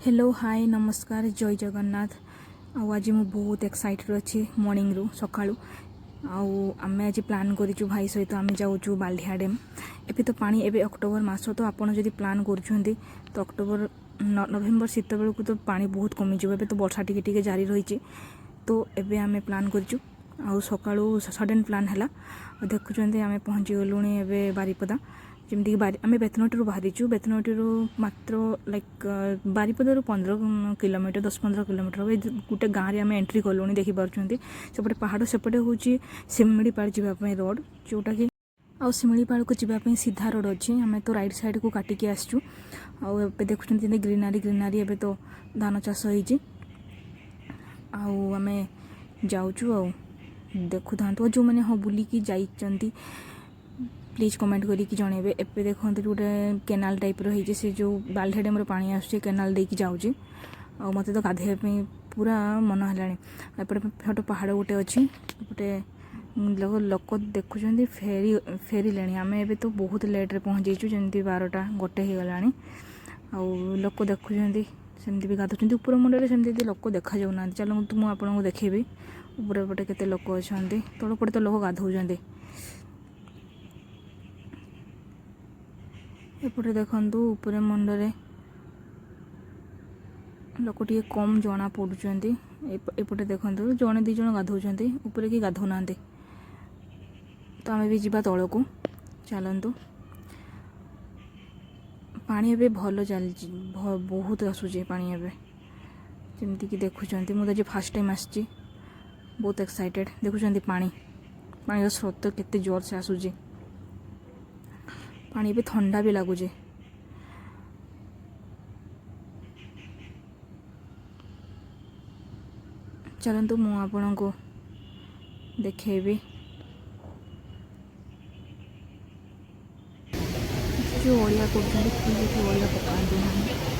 Hello hi नमस्कार जय जगन्नाथ। आज मु बहुत एक्साइटेड अच्छी मॉर्निंग रू सकाळू आम आज प्लान करूँ भाई सहित आम जाऊँ बाल्डिया डैम। एबे तो पानी एबे अक्टोबर मास तो आपड़ जदि प्लान कर तो अक्टोबर नवेम्बर शीत बेलू तो पानी बहुत कमिज ए तो वर्षा टिके जारी रही तो एबे आम प्लान करूँ आउ सकाळू सडन प्लान है देखुं आम पहुँची गलु एबे बारिपदा जमीक आम बेतनटी बाहरीचु बेतनटी मात्र लाइक बारिपदा 15 किलोमीटर 10-15 किलोमीटर गोटे गाँव में आम एंट्री कलु देखिपुं सेपटे पहाड़ सेपटे हूँ शिमिलीपाल जावाई रोड जोटा कि आउ शिमिलीपाल को जावाई सीधा रोड अच्छी आम तो राइट साइड को काटिकी आसचु आउ देखुं ग्रीनारी ग्रीनारी एबे तो धान चाष होती आम जाऊँ आ देखु था जो मैंने हाँ बुलिकी जाइछंती प्लीज कमेंट करिकी जनइबे। एबे देखते गोटे केनाल टाइप रही से जो बाल्डिया डैम पानी आसुचे केनाल देकी जाऊँगी आ मत तो गाधेवाई पूरा मन है एपटे पहाड़ गोटे अच्छी गोटे लोक देखुं फेरी फेरिले आम ए तो बहुत लेट्रे पहुँचीचु जमी 12टा गोटे हो गला लोक देखुं सेमती भी गाधुंट ऊपर मुंडे सेमती लोक देखा जाऊना चलते मुझे आपको देखेबी ऊपर पटे केते लोक अच्छा तल पटे तो लोक गाधौं एपटे देखु ऊपर मुंडे लोक टे कम जना पड़ुंट एपटे देखु जड़े दी जन गाधौं ऊपर कि गाधौना तो आम भी जा तल को चलतु पानी एबे भल चल बहुत आसूचे पानी एबे जमीक देखुं मुझे फास्ट टाइम आसी बहुत एक्साइटेड देखुं पानी पानी स्रोत केते जोर से आसूचे पानी भी ठंडा भी लगुचे चलतु मु आपण को देखेबी जो ओडिया कर अड़िया पकाते हैं